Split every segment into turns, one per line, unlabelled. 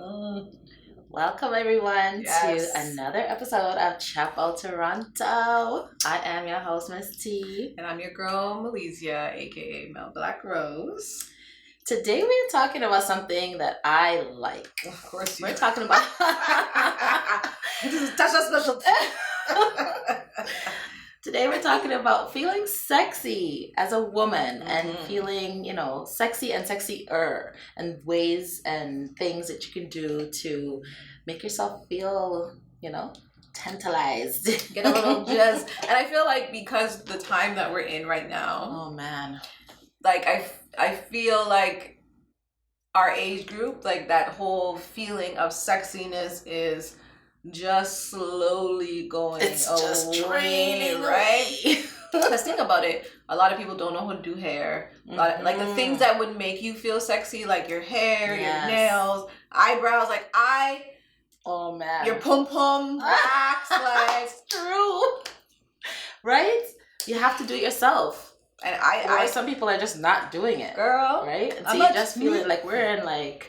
Welcome everyone
Yes.
to another episode of Chatbout Toronto. I am your host, Miss T.
And I'm your girl, Malaysia, aka Mel Black Rose.
Today we're talking about something that I like.
Of course
We're talking about
this is Tasha's specialty.
Today we're talking about feeling sexy as a woman and feeling, sexy and sexier, and ways and things that you can do to make yourself feel, tantalized.
Get a little jazz. And I feel like because the time that we're in right now,
Oh man.
like I feel like our age group, like that whole feeling of sexiness is just slowly going
It's just
away,
draining
right?
away.
Because think about it, a lot of people don't know how to do hair. Like the things that would make you feel sexy, like your hair,
Yes.
your nails, eyebrows,
Oh man.
your pum pum, wax, like
It's true. Right? You have to do it yourself.
and
Or some people are just not doing it.
girl,
Right? And so
I'm
you
not-
just feeling like we're in like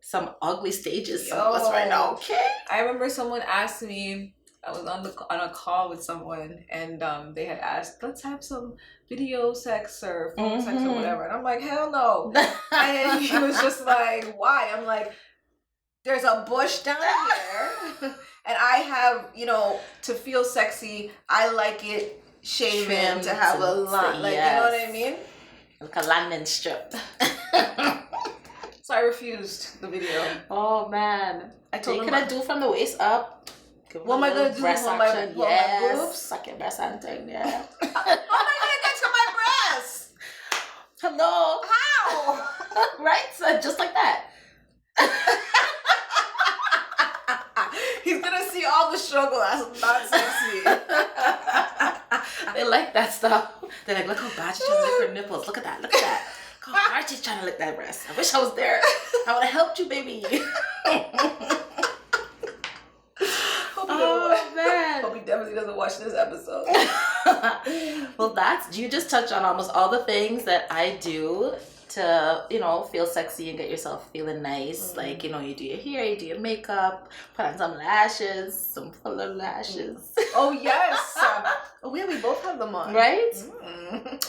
some ugly stages of us right now. Okay.
I remember someone asked me, I was on a call with someone, and they had asked, let's have some video sex or phone sex or whatever. And I'm like, hell no. And he was just like, why? I'm like, there's a bush down here. And I have, to feel sexy, I like it shaven
Trimmed
to have a
and
lot. Like,
yes.
you know what I mean?
Like a landing strip.
So I refused the video.
Oh man.
I told
You
him,
could do from the waist up. Give
what am I
a little
going to do?
breast
Hold my
action.
boobs?
Yes. Suck your breast and thing, yeah.
How am I going to get to my breasts?
Hello.
How?
Right? So just like that.
He's going to see all the struggle as not sexy.
They like that stuff. They're like, look how bad she's trying to lick her nipples. Look at that. Look at that. Look how hard she's trying to lick that breast. I wish I was there. I would have helped you, baby. Oh, man.
Hope he definitely doesn't watch this episode.
Well, you just touched on almost all the things that I do to, feel sexy and get yourself feeling nice. Like, you do your hair, you do your makeup, put on some lashes, some fuller lashes.
Oh, yes. Oh, yeah, we both have them on.
Right?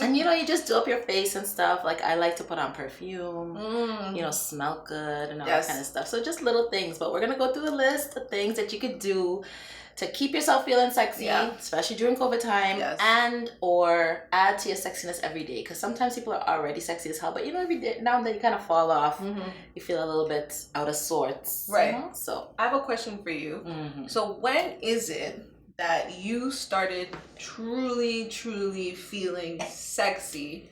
And, you just do up your face and stuff. Like, I like to put on perfume, smell good and all that kind of stuff. So just little things. But we're going to go through the list of things that you could do to keep yourself feeling sexy, especially during COVID time, and or add to your sexiness every day. Because sometimes people are already sexy as hell, but every day, now and then you kind of fall off. You feel a little bit out of sorts.
Right.
So
I have a question for you. So when is it that you started truly, truly feeling sexy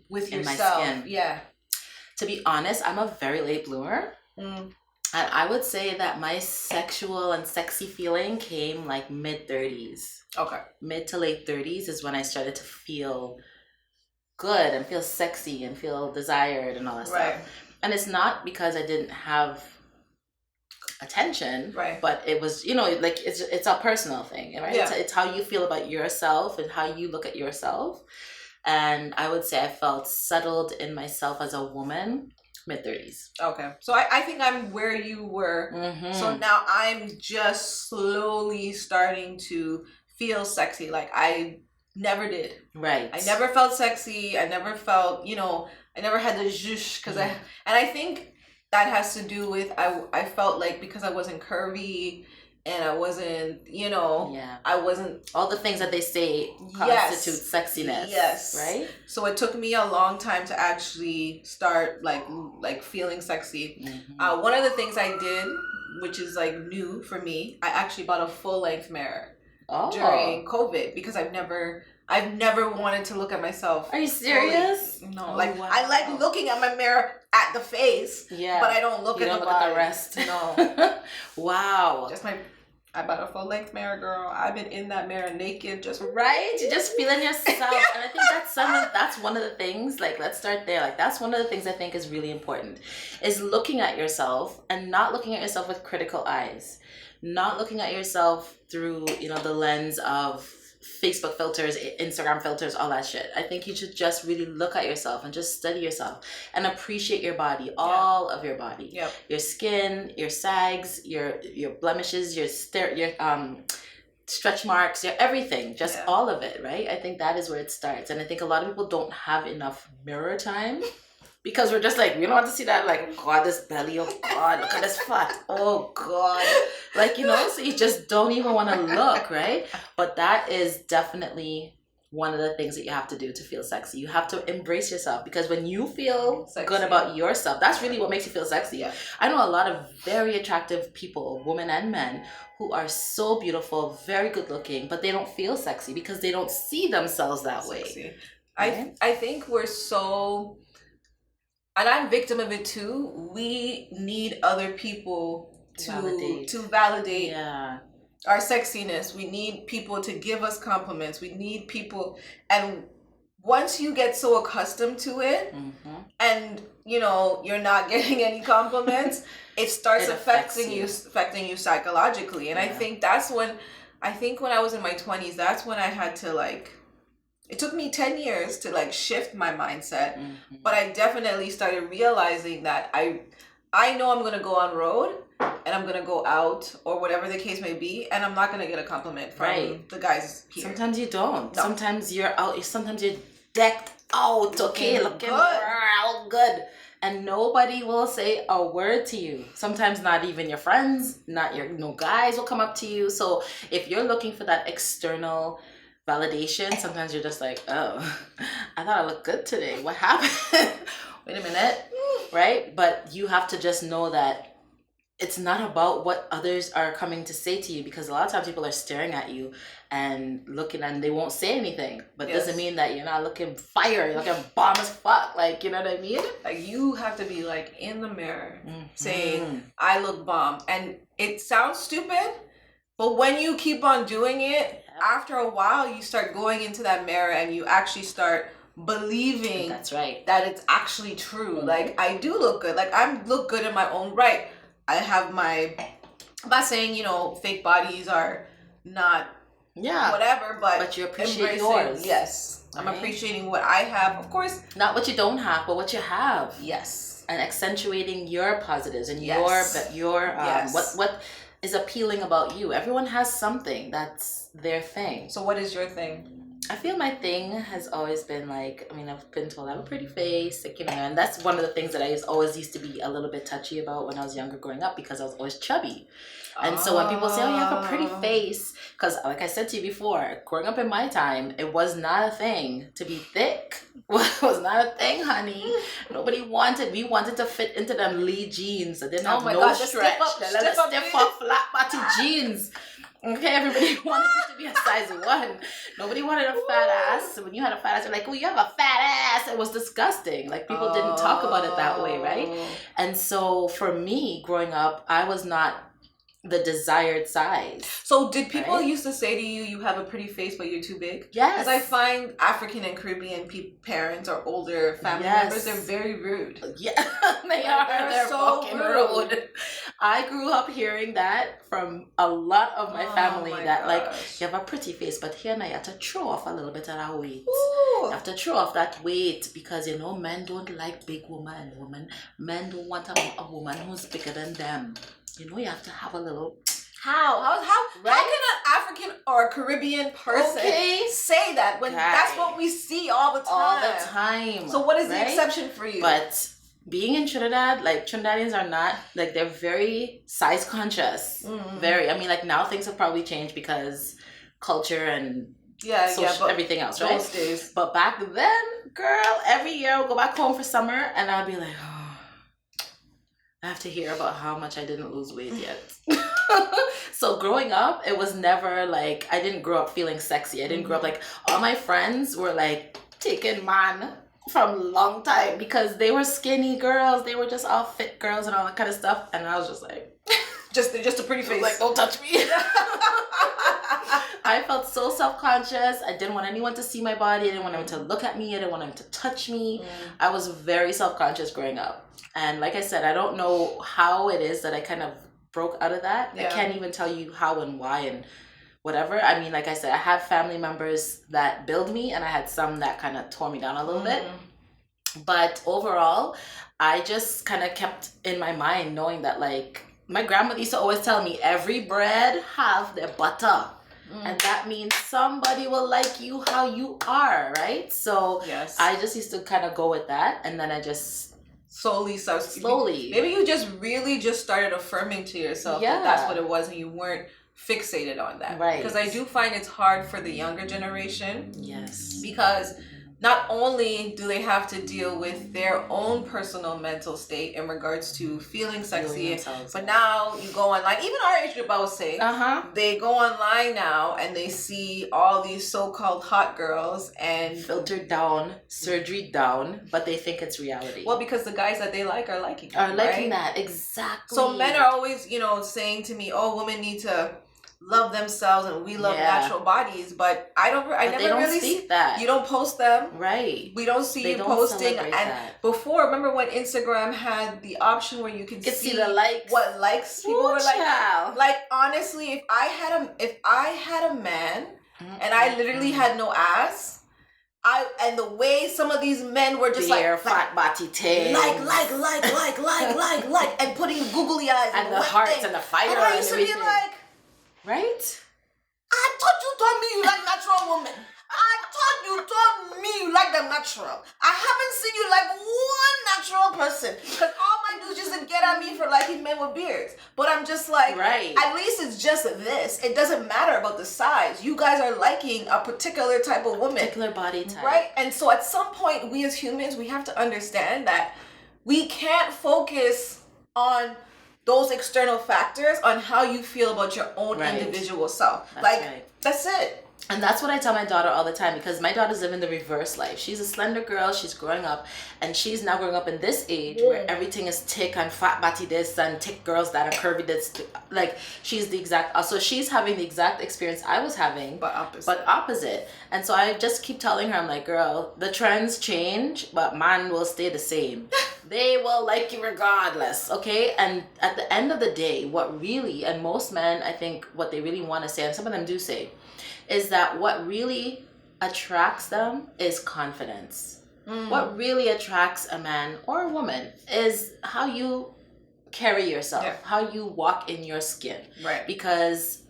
with
in
yourself?
my skin?
Yeah.
To be honest, I'm a very late bloomer. And I would say that my sexual and sexy feeling came like mid-30s.
Okay.
Mid to late 30s is when I started to feel good and feel sexy and feel desired and all that stuff. And it's not because I didn't have attention, but it was, like it's a personal thing, right?
Yeah.
It's how you feel about yourself and how you look at yourself. And I would say I felt settled in myself as a woman mid-30s.
Okay. So I think I'm where you were. So now I'm just slowly starting to feel sexy. Like I never did.
Right.
I never felt sexy. I never felt, I never had the zhoosh because I think that has to do with I felt like because I wasn't curvy and I wasn't, I wasn't
all the things that they say constitute sexiness.
Yes.
Right?
So it took me a long time to actually start like feeling sexy. One of the things I did, which is like new for me, I actually bought a full-length mirror during COVID because I've never wanted to look at myself.
Are you serious?
Fully. No.
Wow.
I like looking at my mirror at the face. Yeah. But I don't look at the body.
At the rest.
No.
Wow.
I bought a full-length mirror, girl. I've been in that mirror naked, just
right. You're just feeling yourself, and I think that's one of the things. Like, let's start there. Like, that's one of the things I think is really important, is looking at yourself and not looking at yourself with critical eyes, not looking at yourself through the lens of Facebook filters, Instagram filters, all that shit. I think you should just really look at yourself and just study yourself and appreciate your body, all of your body.
Yep.
Your skin, your sags, your blemishes, your stretch marks, your everything, just all of it, right? I think that is where it starts. And I think a lot of people don't have enough mirror time. Because we're just like, we don't want to see that, like, oh God, this belly, oh God, look at this fat, oh God. Like, you know, so you just don't even want to look, right? But that is definitely one of the things that you have to do to feel sexy. You have to embrace yourself, because when you feel good about yourself, that's really what makes you feel sexy.
Yeah.
I know a lot of very attractive people, women and men, who are so beautiful, very good looking, but they don't feel sexy because they don't see themselves that way.
Right? I think we're so... And I'm victim of it too. We need other people to validate our sexiness. We need people to give us compliments. We need people, and once you get so accustomed to it, and you know you're not getting any compliments, it starts affecting you psychologically. And I think that's when when I was in my 20s, that's when I had to like. It took me 10 years to like shift my mindset, but I definitely started realizing that I know I'm going to go on road and I'm going to go out or whatever the case may be, and I'm not going to get a compliment from the guys here.
Sometimes you don't. No. Sometimes you're out. Sometimes you're decked out, looking real good. And nobody will say a word to you. Sometimes not even your friends, no guys will come up to you. So if you're looking for that external validation, sometimes you're just like, oh, I thought I looked good today. What happened? Wait a minute, right? But you have to just know that it's not about what others are coming to say to you, because a lot of times people are staring at you and looking and they won't say anything. But it doesn't mean that you're not looking fire, you're looking bomb as fuck. Like, you know what I mean?
Like you have to be like in the mirror saying, I look bomb. And it sounds stupid, but when you keep on doing it, after a while, you start going into that mirror and you actually start believing that it's actually true. Like, I do look good. Like, I look good in my own right. I have I'm not saying, you know, fake bodies are not whatever, but
you appreciate yours.
Yes. Right? I'm appreciating what I have. Of course.
Not what you don't have, but what you have.
Yes.
And accentuating your positives and your what is appealing about you. Everyone has something that's their thing.
So what is your thing?
I feel my thing has always been like, I mean, I've been told I have a pretty face, like, you know, and that's one of the things that I always used to be a little bit touchy about when I was younger growing up, because I was always chubby. And so when people say, oh, you have a pretty face, because like I said to you before, growing up in my time, it was not a thing to be thick. It was not a thing, honey. We wanted to fit into them Lee jeans that didn't have stretch. Stiff up, flat body jeans. Okay, everybody wanted you to be a size 1. Nobody wanted a fat ass. So when you had a fat ass, you're like, oh, you have a fat ass. It was disgusting. Like, people didn't talk about it that way, right? And so for me, growing up, I was not the desired size.
So did people used to say to you, you have a pretty face, but you're too big?
Yes.
Because I find African and Caribbean parents or older family members, they're very rude.
Yeah, they are. They're so fucking rude. I grew up hearing that from a lot of my family like, you have a pretty face, but here now you have to throw off a little bit of that weight. Ooh. You have to throw off that weight because, you know, men don't like big women. Men don't want a woman who's bigger than them. You know, you have to have a little...
How can an African or a Caribbean person say that when that's what we see all the time?
All the time.
So what is the exception for you?
But being in Trinidad, like, Trinidadians are not, like, they're very size conscious. Mm-hmm. Very. I mean, like, now things have probably changed because culture and everything else, right?
Those days.
But back then, girl, every year I would go back home for summer and I'd be like, oh, I have to hear about how much I didn't lose weight yet. So growing up, it was never like, I didn't grow up feeling sexy. I didn't grow up like, all my friends were like taking man from a long time because they were skinny girls. They were just all fit girls and all that kind of stuff. And I was just like,
just a pretty face.
Like, don't touch me. I felt so self-conscious. I didn't want anyone to see my body. I didn't want anyone to look at me. I didn't want anyone to touch me. I was very self-conscious growing up. And like I said, I don't know how it is that I kind of broke out of that. I can't even tell you how and why. whatever. I mean, like I said, I have family members that build me, and I had some that kind of tore me down a little bit. But overall, I just kind of kept in my mind knowing that, like, my grandmother used to always tell me, every bread have their butter. And that means somebody will like you how you are, right? So
yes.
I just used to kind of go with that. And then I just slowly.
Maybe you just really just started affirming to yourself that that's what it was, and you weren't fixated on that.
Right.
Because I do find it's hard for the younger generation.
Yes.
Because not only do they have to deal with their own personal mental state in regards to feeling sexy, but now you go online, even our age group, I would say, they go online now and they see all these so-called hot girls and
filtered down, surgery down, but they think it's reality.
Well, because the guys that they like are liking
that. Exactly.
So men are always, saying to me, oh, women need to love themselves and we love natural bodies, but I never really see
that.
You don't post them,
right?
We don't see you posting. And that. Before, remember when Instagram had the option where you could see
the likes,
what likes people were like. Like honestly, if I had a man and I literally had no ass, and the way some of these men were just
fat body tails,
like, and putting googly eyes
and the hearts and the fire,
and I used to be like,
right?
I thought you told me you like natural women. I thought you told me you like them natural. I haven't seen you like one natural person. Because all my dudes just to get at me for liking men with beards. But I'm just like, at least it's just this. It doesn't matter about the size. You guys are liking a particular type of woman.
Particular body type.
Right? And so at some point, we as humans, we have to understand that we can't focus on those external factors on how you feel about your own individual self. That's it.
And that's what I tell my daughter all the time, because my daughter's living the reverse life. She's a slender girl. She's growing up, and she's now growing up in this age where everything is thick and fat body this and thick girls that are curvy this. Like, she's the exact... So she's having the exact experience I was having.
But
opposite. And so I just keep telling her, I'm like, girl, the trends change, but man will stay the same. They will like you regardless, okay? And at the end of the day, what really... And most men, I think, what they really want to say, and some of them do say, is that what really attracts them is confidence. What really attracts a man or a woman is how you carry yourself, how you walk in your skin.
Right.
Because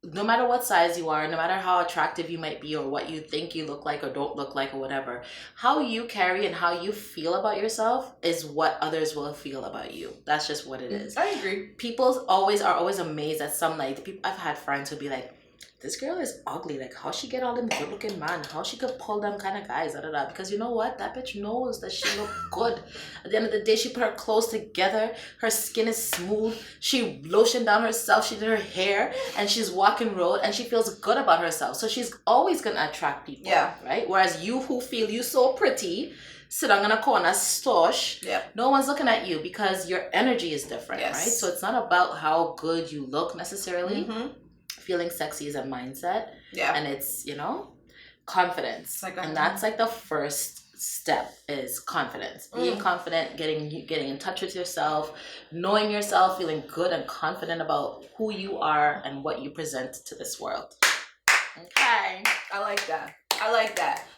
no matter what size you are, no matter how attractive you might be or what you think you look like or don't look like or whatever, how you carry and how you feel about yourself is what others will feel about you. That's just what it is.
I agree.
People are always amazed at some, like, people I've had friends who'll be like, this girl is ugly. Like, how she get all them good looking man? How she could pull them kind of guys? Because you know what? That bitch knows that she look good. At the end of the day, she put her clothes together. Her skin is smooth. She lotioned down herself. She did her hair. And she's walking road. And she feels good about herself. So she's always going to attract people.
Yeah.
Right? Whereas you who feel you so pretty, sit down in a corner, stosh.
Yeah.
No one's looking at you because your energy is different. Right? So it's not about how good you look necessarily. Feeling sexy is a mindset.
Yeah.
And it's, confidence. And that's like the first step is confidence. Being confident, getting in touch with yourself, knowing yourself, feeling good and confident about who you are and what you present to this world. Okay.
I like that.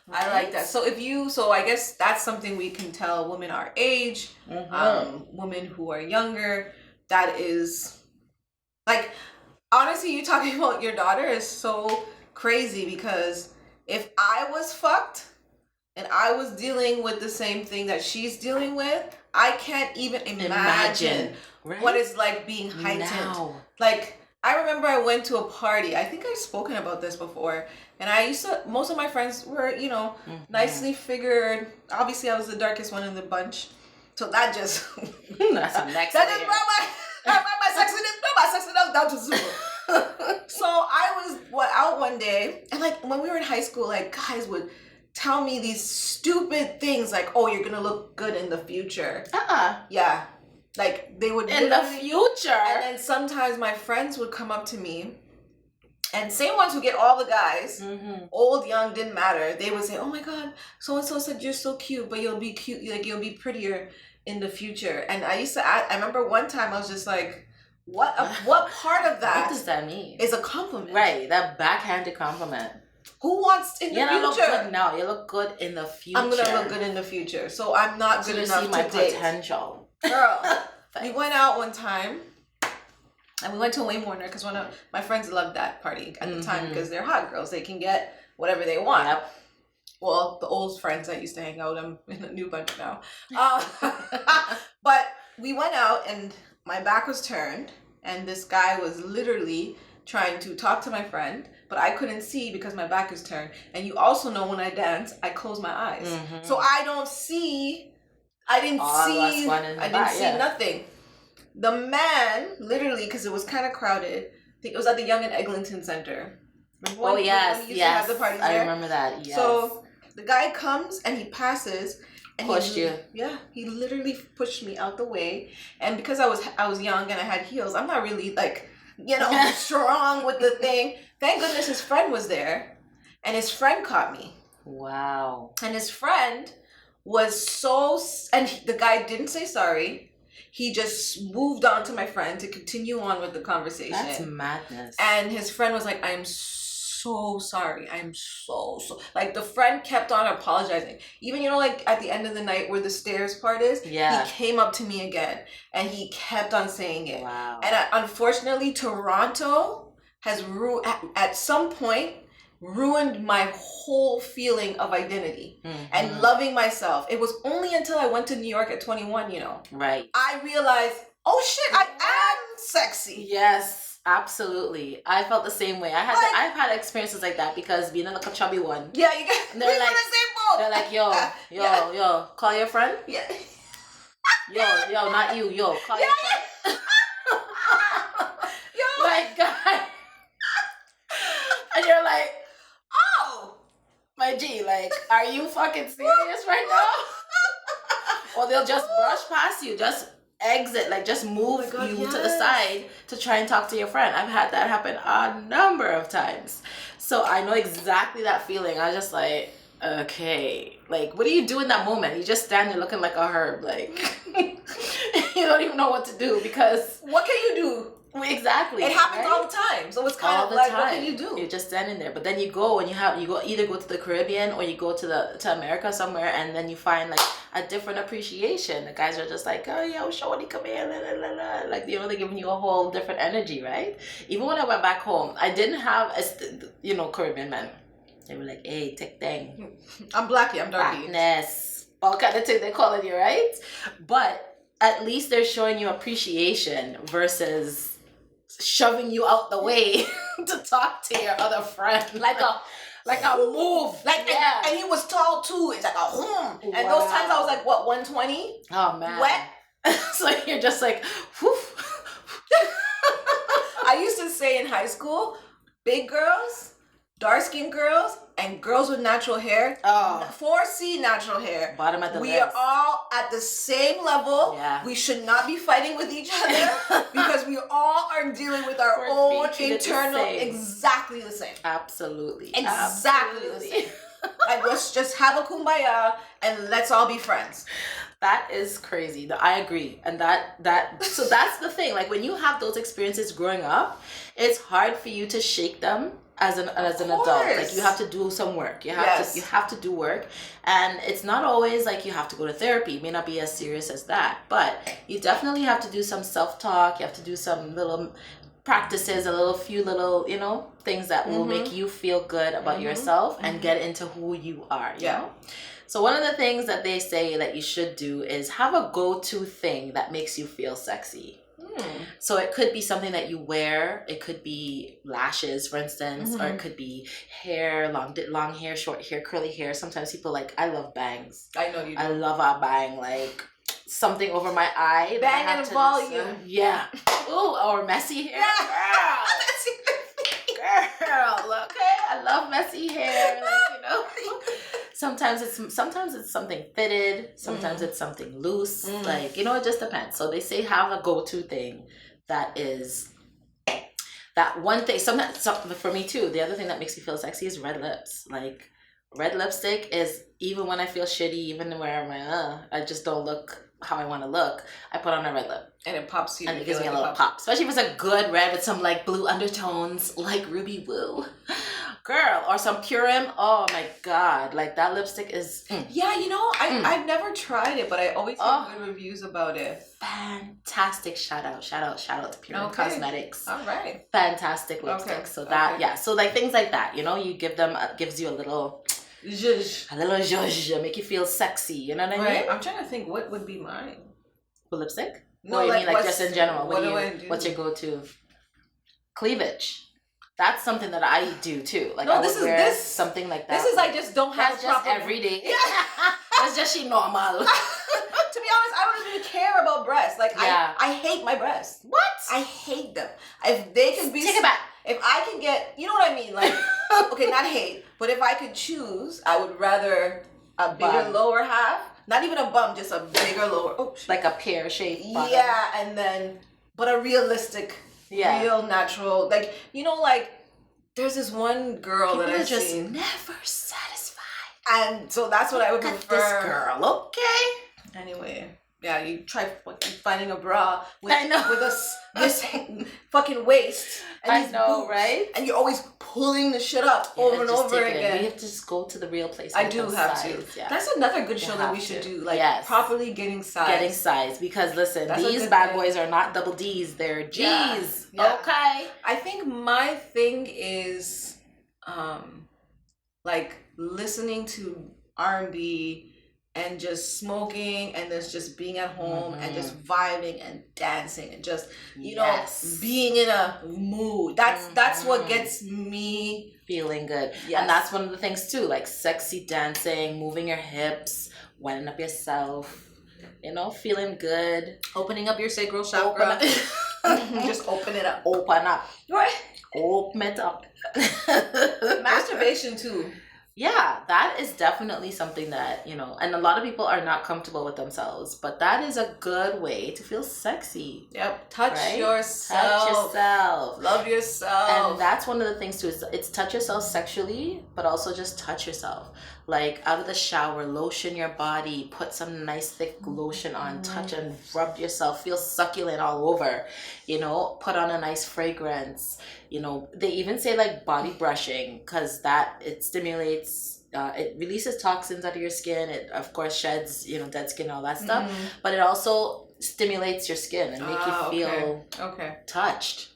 Right? So I guess that's something we can tell women our age, women who are younger, that is like, honestly, you talking about your daughter is so crazy, because if I was fucked and I was dealing with the same thing that she's dealing with, I can't even imagine what it's like being heightened. Now. Like, I remember I went to a party. I think I've spoken about this before. And most of my friends were, nicely figured. Obviously, I was the darkest one in the bunch. So that just...
That's the next
that just brought my sexiness down to zero. So I was out one day, and like when we were in high school, like guys would tell me these stupid things like, "Oh, you're gonna look good in the future." Yeah, like they would
in the future.
And then sometimes my friends would come up to me, and same ones who get all the guys, old, young, didn't matter. They would say, "Oh my God, so and so said you're so cute, but you'll be cute, like you'll be prettier in the future." And I remember one time I was just like, What part of that?
What does that mean?
Is a compliment,
right? That backhanded compliment.
Who wants in the future? You look
good now. You look good in the future.
I'm gonna look good in the future, so I'm not good enough to date.
You see my potential,
girl. We went out one time, and we went to Wayne Warner because one of my friends loved that party at the time because they're hot girls. They can get whatever they want. Yep. Well, the old friends I used to hang out with, I'm in a new bunch now. But we went out and my back was turned and this guy was literally trying to talk to my friend, but I couldn't see because my back is turned. And you also know when I dance, I close my eyes. So I didn't see nothing. The man, literally, because it was kind of crowded, I think it was at the Young and Eglinton Center.
When we used to have the parties there? I remember that, yes.
So the guy comes and he passes and
pushed you.
Yeah, he literally pushed me out the way. And because I was young and I had heels, I'm not really like, strong with the thing. Thank goodness his friend was there and his friend caught me.
Wow.
And his friend was and the guy didn't say sorry. He just moved on to my friend to continue on with the conversation.
That's madness.
And his friend was like, I'm so sorry. I'm so like the friend kept on apologizing. Even like at the end of the night where the stairs part is, he came up to me again and he kept on saying it.
Wow.
And unfortunately, Toronto has at some point ruined my whole feeling of identity and loving myself. It was only until I went to New York at 21,
right,
I realized, oh shit, I am sexy.
Yes, absolutely. I felt the same way. I've had experiences like that because being like a chubby one.
Yeah, you get.
They're like, they're like, yo, call your friend.
Yeah.
Yo, not you. Yo, call your friend.
Yo,
my God. And you're like,
oh,
my G, like, are you fucking serious right now? Or they'll just brush past you, just exit, like just move to the side to try and talk to your friend. I've had that happen a number of times. So I know exactly that feeling. I was just like, okay, like, what do you do in that moment? You just stand there looking like a herb, like, you don't even know what to do because...
What can you do?
Exactly.
It happens all the time. So it's kind of like, what can you do?
You're just standing there. But then you go and either go to the Caribbean or you go to America somewhere and then you find like a different appreciation. The guys are just like, oh yeah, shorty, come here, la, la, la, la. Like, they're giving you a whole different energy, right? Even when I went back home, I didn't have Caribbean men. They were like, hey, take thing.
I'm blacky, I'm darky.
Blackness. All kind of thing they're calling you, right? But at least they're showing you appreciation versus shoving you out the way to talk to your other friend, like a move,
and he was tall too. It's like a and those times I was like, what, 120?
Oh man,
wet.
So you're just like, whew.
I used to say in high school, big girls, dark-skinned girls, and girls with natural hair, 4C natural hair.
Bottom of the
list.
We
are all at the same level.
Yeah.
We should not be fighting with each other because we all are dealing with our own internal, exactly the same.
Absolutely.
Exactly the same. Like, let's just have a kumbaya and let's all be friends.
That is crazy. I agree. And so that's the thing. Like, when you have those experiences growing up, it's hard for you to shake them as an adult. Like, you have to do some work. You have to do work. And it's not always like you have to go to therapy. It may not be as serious as that, but you definitely have to do some self-talk. You have to do some little practices, few little things that will make you feel good about yourself and get into who you are, you know? So one of the things that they say that you should do is have a go-to thing that makes you feel sexy. So it could be something that you wear. It could be lashes, for instance, or it could be hair, long hair, short hair, curly hair. Sometimes people I love bangs.
I know you do.
I love a bang, like something over my eye.
Bang and volume.
Yeah. Ooh, or messy hair.
Yeah.
Girl, okay. I love messy hair. Sometimes it's something fitted. Sometimes it's something loose. It just depends. So they say have a go-to thing that is that one thing. Sometimes for me too, the other thing that makes me feel sexy is red lips. Like, red lipstick is, even when I feel shitty, even where I'm I just don't look how I want to look, I put on a red lip.
And it pops you.
And it gives me a little pop. Especially if it's a good red with some like blue undertones, like Ruby Woo. Girl, or some Purim. Oh my God. Like that lipstick is...
Yeah, you know, I've never tried it, but I always hear good reviews about it.
Fantastic. Shout out to Purim Cosmetics.
All right.
Fantastic lipstick. So that, yeah. So like things like that, you know, you give them, gives you a little... Zhuzh. A little zhuzh. Make you feel sexy. You know what I mean?
I'm trying to think what would be mine.
For lipstick?
No,
or you mean like just in general?
What do I do?
What's your go-to? Cleavage. That's something that I do too. Like
no,
I would wear something like that.
This is I just don't have
that's just every day. Yeah. That's just she normal.
To be honest, I don't even care about breasts. Like I hate my breasts.
What?
I hate them. If they could be
take it back.
If I can get, you know what I mean? Like okay, not hate, but if I could choose, I would rather a bigger lower half. Not even a bum, just a bigger lower. Oh,
like a pear shape.
Yeah, and then but a realistic. Yeah. Real natural, like you know, like there's this one girl
people
that I
just
seen.
Never satisfied,
and so that's what I would prefer.
This girl, okay.
Anyway, yeah, you try finding a bra with
I know.
with this fucking waist. And
I know, boobs, right?
And you're always pulling the shit up over and over again.
We have to just go to the real place.
I do have to. Yeah. That's another good show that we should do. Like properly getting size.
Getting size. Because listen, these bad boys are not double D's, they're G's. Yeah. Okay.
I think my thing is like listening to R&B and just smoking and just being at home and just vibing and dancing and just you know being in a mood. That's what gets me
feeling good. Yes. And that's one of the things too, like sexy dancing, moving your hips, winding up yourself, you know, feeling good,
opening up your sacral chakra. Just open it up.
Open up. Open it up.
Masturbation too.
Yeah, that is definitely something that, you know, and a lot of people are not comfortable with themselves, but that is a good way to feel sexy.
Yep. Touch yourself.
Touch yourself.
Love yourself.
And that's one of the things too, it's touch yourself sexually, but also just touch yourself. Like out of the shower, lotion your body, put some nice thick lotion on, touch and rub yourself, feel succulent all over, you know, put on a nice fragrance. You know, they even say like body brushing because it stimulates, it releases toxins out of your skin. It of course sheds, you know, dead skin, all that stuff, but it also stimulates your skin and make you feel touched,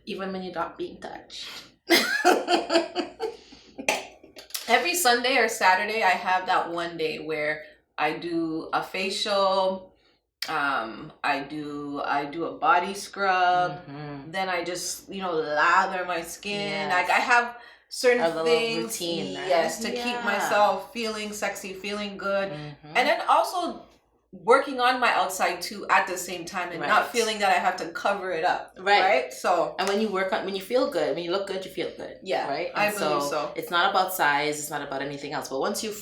even when you're not being touched.
Every Sunday or Saturday, I have that one day where I do a facial. I do a body scrub. Then I just, you know, lather my skin. Like I have certain things,
routine,
right? To keep myself feeling sexy, feeling good, and then also working on my outside too at the same time and not feeling that I have to cover it up. Right. So
and when you when you feel good, when you look good, you feel good. Yeah. Right. And
I believe so.
It's not about size. It's not about anything else. But once you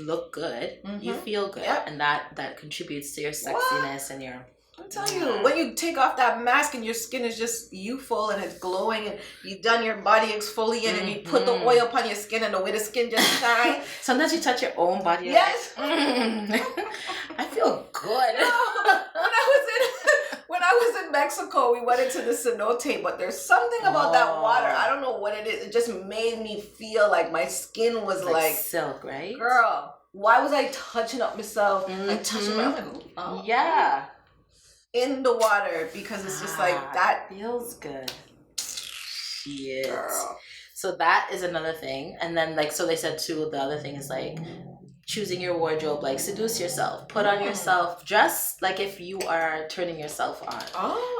look good, you feel good, and that contributes to your sexiness and your.
I'm telling you, when you take off that mask and your skin is just youthful and it's glowing and you've done your body exfoliant and you put the oil upon your skin and the way the skin just shines.
Sometimes you touch your own body.
Yes.
I feel good.
When I was in Mexico, we went into the cenote, but there's something about that water. I don't know what it is. It just made me feel like my skin was like
silk, right?
Girl, why was I touching up myself and touching my in the water because it's just like that
feels good. Shit. Girl. So that is another thing. And then like so they said too, the other thing is like choosing your wardrobe, like seduce yourself, put on yourself, dress like if you are turning yourself on.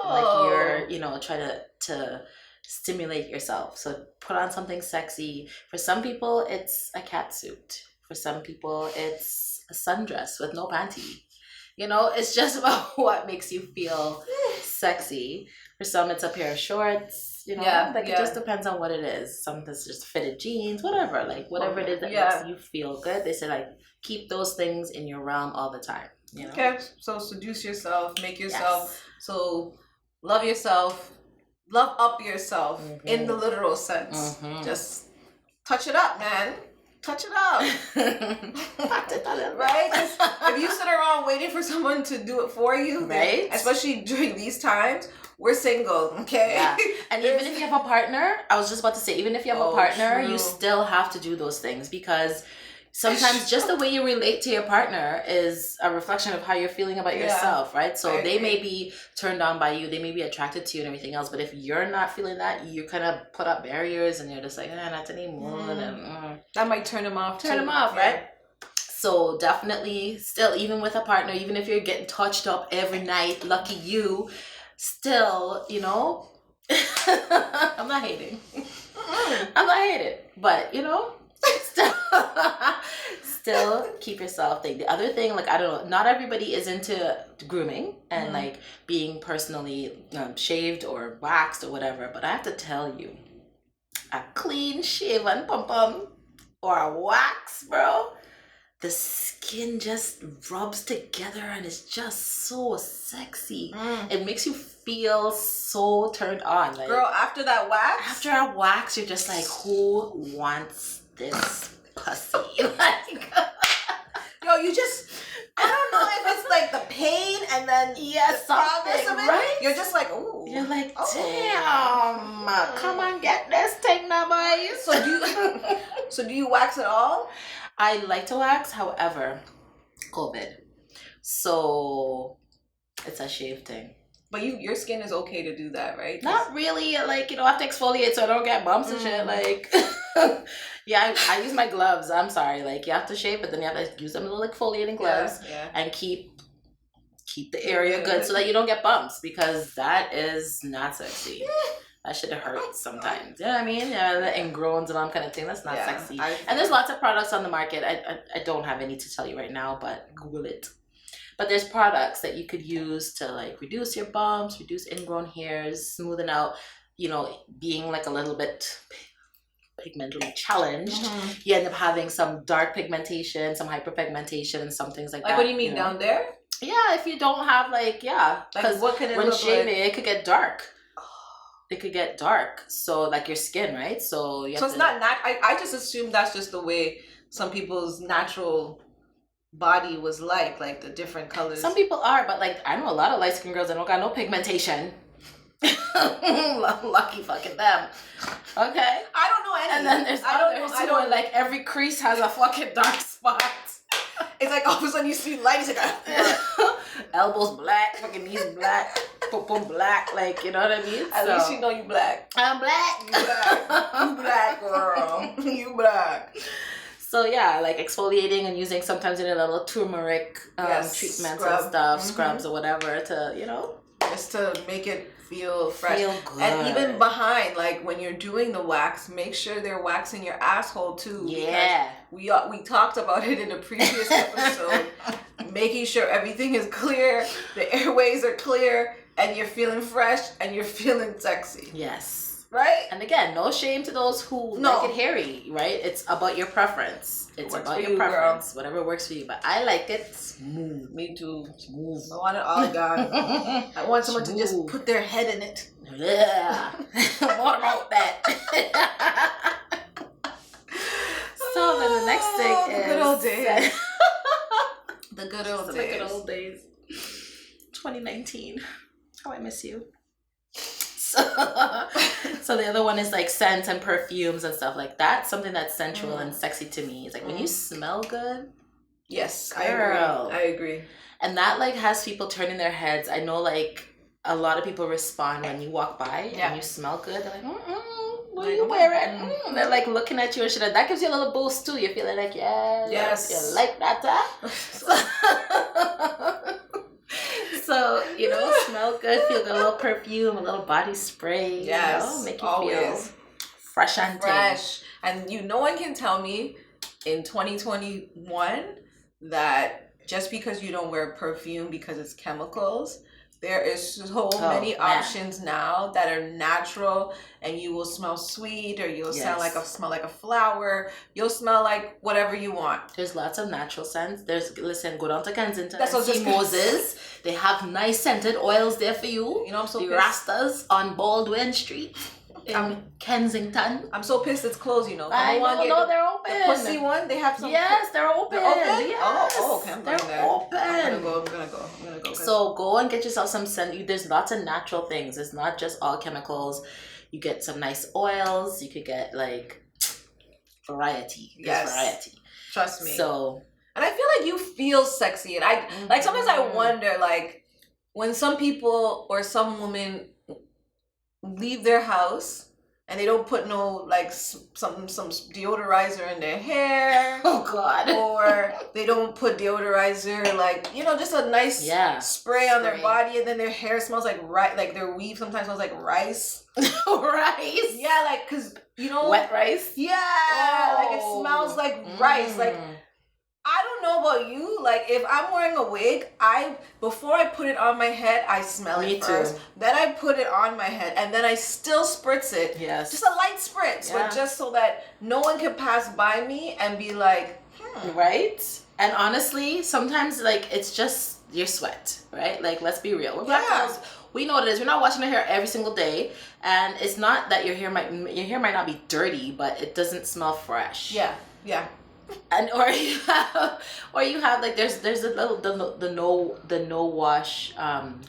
Like you're, you know, try to stimulate yourself. So put on something sexy. For some people it's a cat suit. For some people it's a sundress with no panty. You know, it's just about what makes you feel sexy. For some, it's a pair of shorts. You know, it just depends on what it is. Some it's just fitted jeans, whatever. Like whatever it is that makes you feel good. They say like keep those things in your realm all the time. You know?
Okay, so seduce yourself, make yourself. So love yourself, love up yourself in the literal sense. Just touch it up, man. touch it up.
Pat it a little
right? If you sit around waiting for someone to do it for you,
right?
Especially during these times, we're single, okay?
Yeah. And even if you have a partner, I was just about to say, even if you have a partner,
true.
you still have to do those things, because sometimes just the way you relate to your partner is a reflection of how you're feeling about yourself, right? So they may be turned on by you, they may be attracted to you and everything else, but if you're not feeling that, you kind of put up barriers and you're just like, not anymore.
That might turn them off.
Right? So definitely still, even with a partner, even if you're getting touched up every night, lucky you, still, you know, I'm not hating. I'm not hating, but you know, still keep yourself thing. The other thing, like, I don't know, not everybody is into grooming and like being personally shaved or waxed or whatever, but I have to tell you, a clean shaven pum pum or a wax, bro, the skin just rubs together and it's just so sexy. It makes you feel so turned on. Like,
girl, after that wax?
After a wax, you're just like, who wants this pussy? Like,
yo, you just, I don't know if it's like the pain and then the progress of it. Right? You're just like, ooh.
You're like, damn, come on, get this thing now, boys.
So do you wax at all?
I like to wax, however, COVID. So it's a shave thing.
But your skin is okay to do that, right?
Not really. Like, you know, I have to exfoliate so I don't get bumps and shit. Like, yeah, I use my gloves. I'm sorry. Like, you have to shave, but then you have to use them little exfoliating gloves and keep the area good so that you don't get bumps, because that is not sexy. That shit hurts sometimes. You know what I mean? Yeah, the ingrowns and all kind of thing. That's not sexy. And there's lots of products on the market. I don't have any to tell you right now, but Google it. But there's products that you could use to like reduce your bumps, reduce ingrown hairs, smoothen out, you know, being like a little bit pigmentally challenged. You end up having some dark pigmentation, some hyperpigmentation, and some things like that.
Like, what do you mean, down there?
Yeah, if you don't have like, because
what can it
when
look
shaving,
like?
it could get dark. It could get dark. So like your skin, right? So you have
it's not I just assume that's just the way some people's natural body was like the different colors.
Some people are, but like I know a lot of light skinned girls that don't got no pigmentation. Lucky fucking them. Okay.
I don't know any.
And then there's others who like every crease has a fucking dark spot.
It's like all of a sudden you see light, it's like
elbows black, fucking knees black, boom black, like, you know what I mean?
At least you know you black.
I'm black.
You black, girl. You black.
So yeah, like exfoliating and using sometimes in a little turmeric treatments and stuff, scrubs or whatever to, you know,
just to make it feel fresh.
Feel good.
And even behind, like when you're doing the wax, make sure they're waxing your asshole too.
Yeah.
Because we talked about it in a previous episode. Making sure everything is clear, the airways are clear, and you're feeling fresh and you're feeling sexy.
Yes.
Right?
And again, no shame to those who like it hairy, right? It's about your preference. It's about your preference. Girl. Whatever works for you. But I like it smooth.
Me too.
Smooth.
I want it all gone. I want someone to just put their head in it.
Yeah. More about that. So then the next thing is...
The good old days. The good old days.
The good old days. 2019. How I miss you. So the other one is like scents and perfumes and stuff like that. Something that's sensual and sexy to me is like when you smell good.
Yes,
girl.
I agree.
And that like has people turning their heads. I know like a lot of people respond when you walk by and you smell good. They're like, what are you wearing? They're like looking at you and shit. That gives you a little boost too. You're feeling like, yes, you like that, So, you know, smell good, feel good, a little perfume, a little body spray,
yes,
you know, make you feel fresh and
fresh. And no one can tell me in 2021 that just because you don't wear perfume because it's chemicals, there is so many options now that are natural, and you will smell sweet, or you'll smell like a flower. You'll smell like whatever you want.
There's lots of natural scents. Go down to Kensington and see Moses. They have nice scented oils there for you.
You know, I'm so
the Rastas on Baldwin Street. in Kensington.
I'm so pissed it's closed, you know.
I know, they're open.
The pussy one, they have some.
Yes, they're open.
They're open?
Yes.
Oh, okay, I'm going
they're
there.
open.
I'm gonna go.
So go and get yourself some scent. There's lots of natural things. It's not just all chemicals. You get some nice oils. You could get like variety. There's variety.
Trust me.
So,
and I feel like you feel sexy, and I like sometimes I wonder like when some people or some women leave their house and they don't put no like some deodorizer in their hair.
Oh God.
Or they don't put deodorizer, like, you know, just a nice spray on their body, and then their hair smells like rice, like their weave sometimes smells like rice.
Rice?
Yeah, like, cause you know,
wet rice?
Yeah, like it smells like rice. Like, I don't know about you, like if I'm wearing a wig, before I put it on my head, I smell it first. Then I put it on my head, and then I still spritz it.
Yes.
Just a light spritz, but just so that no one can pass by me and be like,
Right? And honestly, sometimes like it's just your sweat, right? Like, let's be real. We're black girls. We know what it is. We're not washing our hair every single day, and it's not that your hair might not be dirty, but it doesn't smell fresh.
Yeah.
And or you have like there's a little the no wash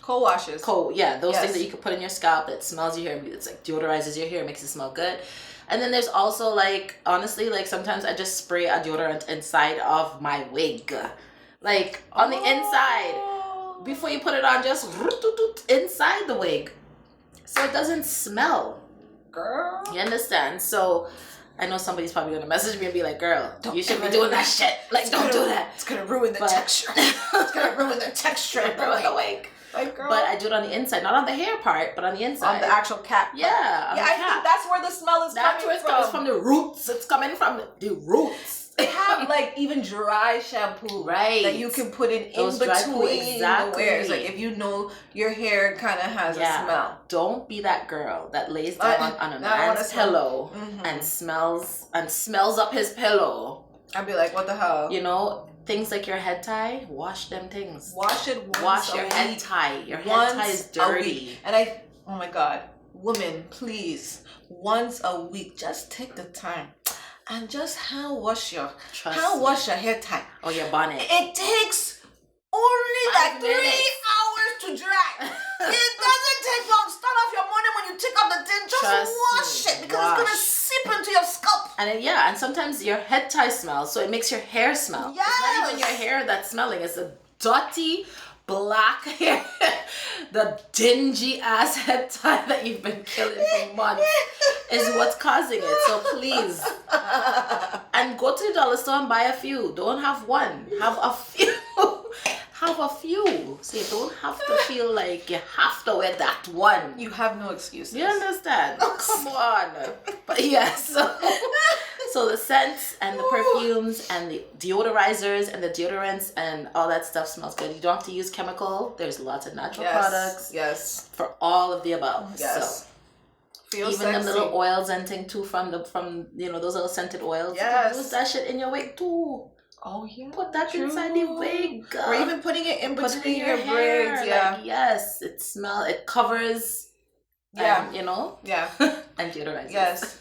co-washes.
Those things that you can put in your scalp that smells your hair. It's like deodorizes your hair, makes it smell good. And then there's also like, honestly, like sometimes I just spray a deodorant inside of my wig, like on the inside before you put it on, just inside the wig, so it doesn't smell.
Girl,
you understand? So I know somebody's probably gonna message me and be like, "Girl, you shouldn't be doing that shit. Like, don't do that.
It's gonna ruin the texture. It's gonna ruin the texture of the wig." Like, girl.
But I do it on the inside, not on the hair part, but on the inside,
on the actual cap.
Yeah,
I think that's where the smell is coming from. That's where
it's from the roots. It's coming from the roots.
They have like even dry shampoo,
right?
That you can put in between the wears. Like if you know your hair kind of has a smell.
Don't be that girl that lays down on a man's pillow and smells up his pillow.
I'd be like, what the hell?
You know, things like your head tie. Wash them things.
Wash it.
Wash your head tie. Your head tie is dirty.
And oh my God, women, please, once a week, just take the time. And just hand wash your hair tie.
Or your bonnet.
It takes only 3 hours to dry. It doesn't take long. Start off your morning when you take up the thing. Just wash it because it's gonna seep into your scalp.
And sometimes your head tie smells, so it makes your hair smell.
Yes.
It's not even your hair that's smelling. It's a dirty black hair, the dingy ass head tie that you've been killing for months is what's causing it. So please, and go to the dollar store and buy a few. Don't have one. Have a few. Have a few. So you don't have to feel like you have to wear that one.
You have no excuses.
You understand? Come on. But yes. So the scents and the perfumes and the deodorizers and the deodorants and all that stuff smells good. You don't have to use chemical. There's lots of natural products.
Yes.
For all of the above.
Yes.
So even the little oils and thing too from you know, those little scented oils.
Yes.
Use that shit in your wig too.
Oh yeah.
Put that inside the wig.
Or even putting it in between your
hair.
braids. Yeah.
Like, yes. It covers.
Yeah.
You know?
Yeah.
And deodorizes.
Yes.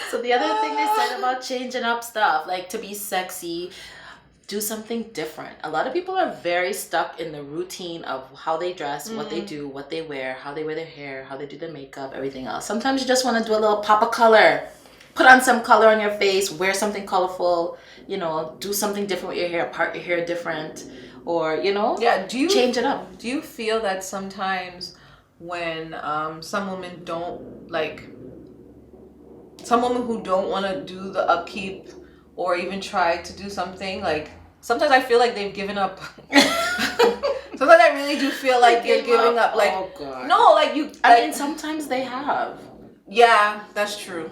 So the other thing they said about changing up stuff, like to be sexy, do something different. A lot of people are very stuck in the routine of how they dress, what they do, what they wear, how they wear their hair, how they do their makeup, everything else. Sometimes you just want to do a little pop of color. Put on some color on your face, wear something colorful, you know, do something different with your hair, part your hair different, or, you know, change it up.
Do you feel that sometimes when some women who don't want to do the upkeep or even try to do something, like sometimes I feel like they've given up. Sometimes I really do feel like they're giving up. Like, oh God. No, like you.
I mean, sometimes they have.
Yeah, that's true.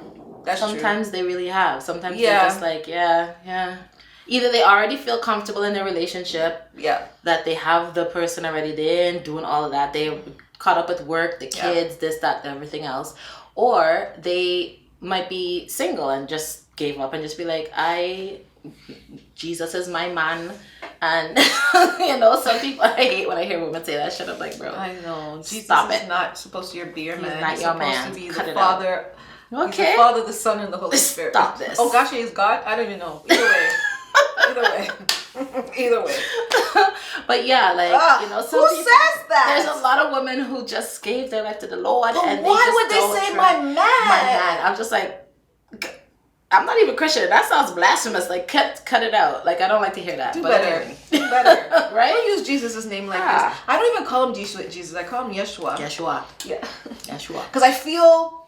Sometimes they really have. Sometimes they're just like, yeah. Either they already feel comfortable in their relationship.
Yeah. That
they have the person already there and doing all of that. They're caught up with work, the kids, this, that, and everything else. Or they might be single and just gave up and just be like, Jesus is my man. And some people, I hate when I hear women say that shit. I'm like, bro,
I know. Jesus
stop
is
it.
not supposed to be your beer man.
Not
He's
your
supposed
man.
to be
Cut
the
it
Father.
out.
Okay. He's the Father, the Son, and the Holy Spirit.
Stop this.
Oh gosh, he is God? I don't even know. Either way. Either way.
But yeah, like, some
who
people,
says that?
There's a lot of women who just gave their life to the Lord.
But
and
why would they say my man?
My man. I'm just like, I'm not even Christian. That sounds blasphemous. Like, cut it out. Like, I don't like to hear that.
Do
but
better.
Anyway.
Do better.
Right?
Don't use Jesus' name like this. I don't even call him Jesus. I call him Yeshua. Yeah.
Yeshua.
Because I feel...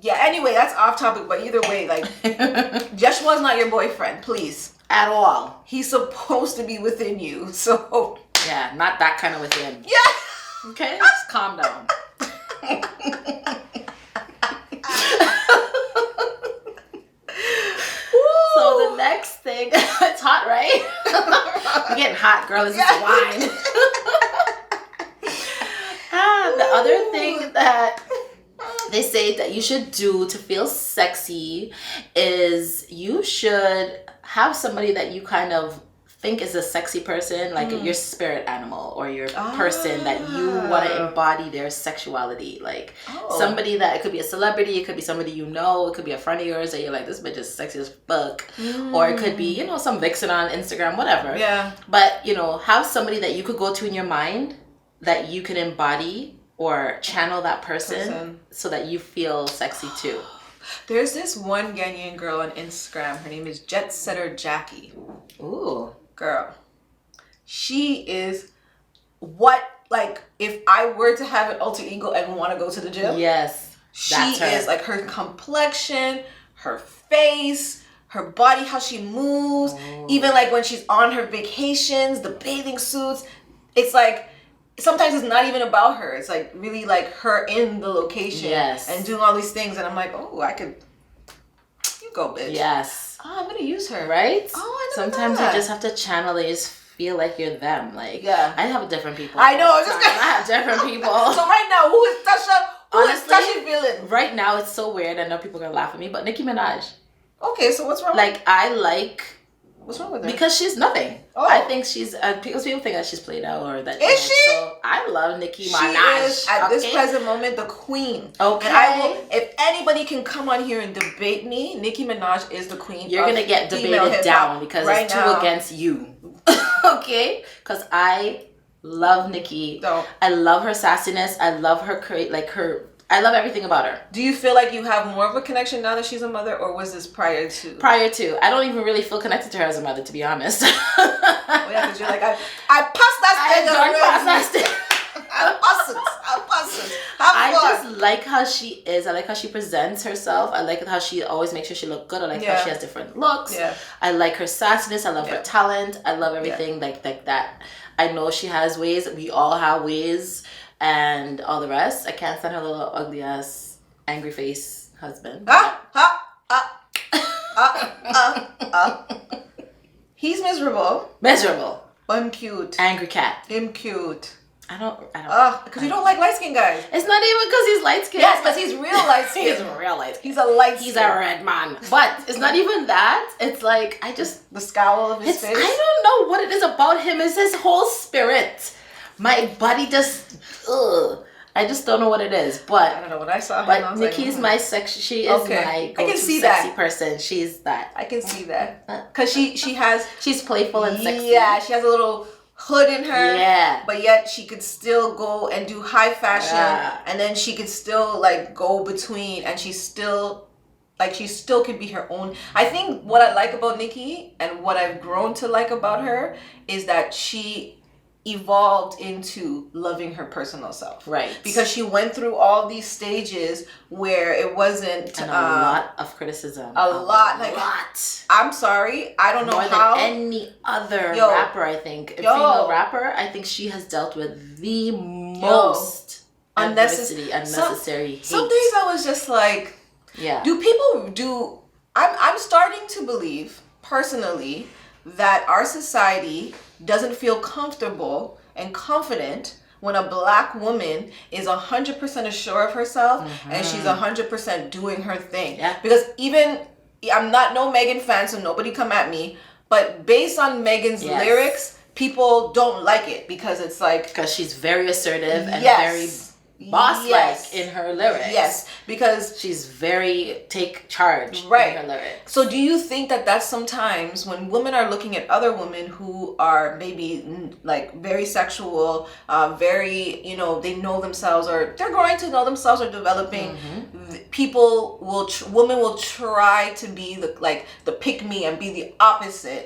Yeah, anyway, that's off topic. But either way, like, Yeshua's not your boyfriend. Please.
At all.
He's supposed to be within you. So...
Yeah, not that kind of within.
Yeah.
Okay? Just calm down. So the next thing, it's hot, right? We're getting hot, girl. This is wine. The other thing that they say that you should do to feel sexy is you should have somebody that you kind of think is a sexy person, like your spirit animal or your person that you want to embody their sexuality. Like somebody that, it could be a celebrity, it could be somebody it could be a friend of yours that you're like, this bitch is sexy as fuck. Or it could be, some vixen on Instagram, whatever.
Yeah.
But, have somebody that you could go to in your mind that you can embody or channel that person so that you feel sexy too.
There's this one Ghanaian girl on Instagram. Her name is Jet Setter Jackie.
Ooh.
Girl, she is if I were to have an alter ego and want to go to the gym,
yes,
she is like her complexion, her face, her body, how she moves, even like when she's on her vacations, the bathing suits. It's like sometimes it's not even about her. It's like really like her in the location and doing all these things, and I'm like, you go, bitch.
Yes.
Oh, I'm gonna use her.
Right?
Oh, I never
Sometimes
know that.
you just have to channel it. You just feel like you're them. Like, I have different people.
I know.
I have different people.
So right now, who is Tasha?
Honestly,
is Tasha feeling?
Right now, it's so weird. I know people are gonna laugh at me, but Nicki Minaj.
Okay, so what's wrong?
What's
wrong with her?
Because she's nothing.
Oh.
I think she's because people think that she's played out or that.
Is she?
So I love Nicki Minaj.
She is at this present moment the queen.
Okay.
And I will. If anybody can come on here and debate me, Nicki Minaj is the queen.
You're gonna get debated down because it's two against you. Okay? Because I love Nicki.
No.
I love her sassiness. I love her I love everything about her.
Do you feel like you have more of a connection now that she's a mother, or was this prior to?
Prior to. I don't even really feel connected to her as a mother, to be honest.
Oh yeah, because you're like, I passed that stage already. I pass it.
I just like how she is. I like how she presents herself. I like how she always makes sure she looks good. I like how she has different looks.
Yeah.
I like her sassiness. I love her talent. I love everything like that. I know she has ways. We all have ways. And all the rest. I can't stand her little ugly ass angry face husband.
He's miserable.
Miserable.
I'm cute.
Angry cat.
Him cute.
I don't.
Because you don't like light skinned guys.
It's not even because he's light skinned.
Yes, because he's real light skinned.
He's real light skinned.
He's a light
He's a red man. But it's not even that. It's like the scowl of his face. I don't know what it is about him. It's his whole spirit. My body just, I just don't know what it is, but
I don't know what I saw him.
But Nikki's my sex. She is my go-to sexy person. She's that.
I can see that because she's
playful and sexy.
Yeah, she has a little hood in her.
Yeah,
but yet she could still go and do high fashion, and then she could still like go between, and she still could be her own. I think what I like about Nikki and what I've grown to like about her is that she evolved into loving her personal self,
right?
Because she went through all these stages where it wasn't
and a lot of criticism,
a lot. I'm sorry, I don't know
more
how
than any other rapper. I think female rapper. I think she has dealt with the most unnecessary hate.
Some days I was just like, I'm starting to believe personally that our society doesn't feel comfortable and confident when a black woman is 100% assured of herself and she's 100% doing her thing.
Yeah.
Because even, I'm not no Megan fan, so nobody come at me, But based on Megan's lyrics, people don't like it because it's like...
Because she's very assertive and very boss-like in her lyrics.
Yes, because...
she's very take charge in her lyrics.
So do you think that that's sometimes when women are looking at other women who are maybe like very sexual, very, you know, they know themselves or they're growing to know themselves or developing, women will try to be the pick-me and be the opposite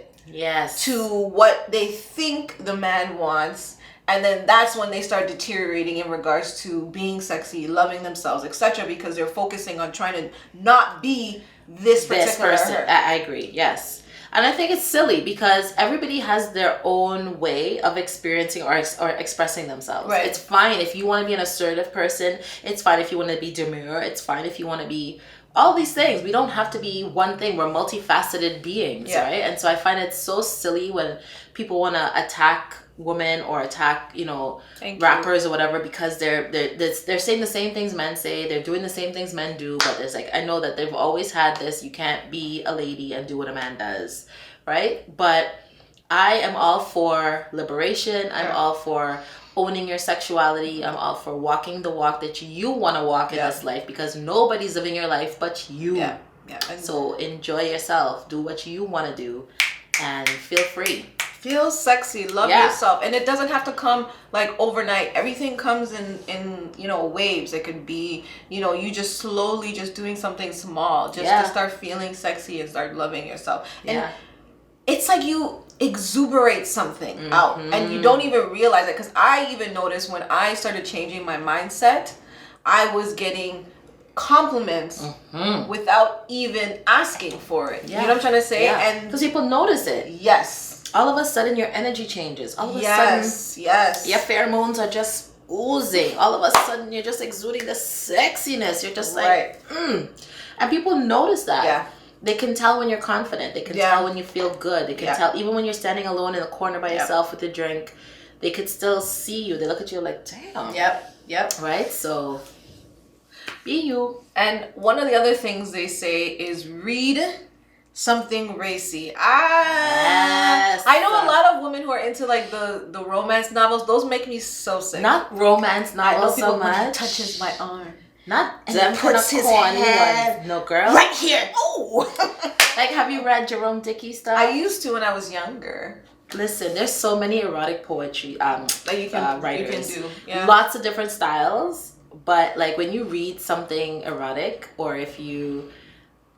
to what they think the man wants. And then that's when they start deteriorating in regards to being sexy, loving themselves, etc. Because they're focusing on trying to not be this particular person.
I agree. Yes. And I think it's silly because everybody has their own way of experiencing or expressing themselves.
Right.
It's fine if you want to be an assertive person. It's fine if you want to be demure. It's fine if you want to be all these things. We don't have to be one thing. We're multifaceted beings, right? And so I find it so silly when people want to attack women or attack, you know, rappers or whatever because they're saying the same things men say, they're doing the same things men do, but there's like, I know that they've always had this, you can't be a lady and do what a man does, right? But I am all for liberation. I'm all for owning your sexuality. I'm all for walking the walk that you want to walk in this life because nobody's living your life but you. So enjoy yourself, do what you want to do, and feel free.
Feel sexy, love yourself, and it doesn't have to come like overnight. Everything comes in you know, waves. It could be, you know, you just slowly just doing something small just to start feeling sexy and start loving yourself. And it's like you exuberate something out and you don't even realize it. Because I even noticed when I started changing my mindset, I was getting compliments without even asking for it. You know what I'm trying to say? And
because people notice it. All of a sudden your energy changes. All of a sudden your pheromones are just oozing. All of a sudden you're just exuding the sexiness. You're just like and people notice that. They can tell when you're confident. They can tell when you feel good. They can tell even when you're standing alone in the corner by yourself with a drink. They could still see you. They look at you like, damn. Right? So be you. And
one of the other things they say is read something racy. I know a lot of women who are into like the romance novels. Those make me so sick.
Not romance novels so much.
When he touches my arm.
Not
and then puts his hand
no girl.
Right here. Oh.
Like, have you read Jerome Dickey stuff?
I used to when I was younger.
Listen, there's so many erotic poetry that
you can
writers.
You can do.
Lots of different styles. But like when you read something erotic, or if you,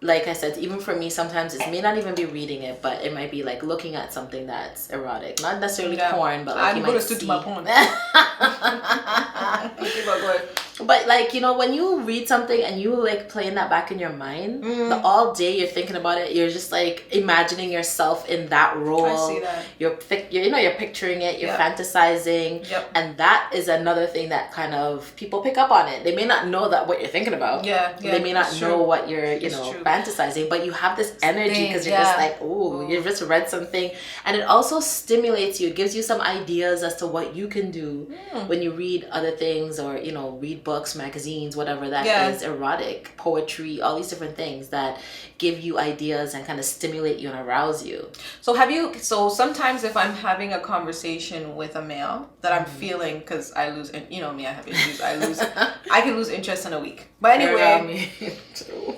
like I said, even for me, sometimes it may not even be reading it, but it might be like looking at something that's erotic. Not necessarily porn, but like you might see.
My porn.
But like, you know, when you read something and you like playing that back in your mind, all day you're thinking about it, you're just like imagining yourself in that role.
I see that.
You're picturing it, you're fantasizing. And that is another thing that kind of people pick up on it. They may not know that what you're thinking about. They may not know what you're, fantasizing, but you have this energy because you're just like, you just read something, and it also stimulates you. It gives you some ideas as to what you can do when you read other things, or read books, magazines, whatever that is, erotic, poetry, all these different things that give you ideas and kind of stimulate you and arouse you.
So sometimes if I'm having a conversation with a male that I'm feeling, because I lose, and you know me, I have issues, I can lose interest in a week. But anyway,
me too.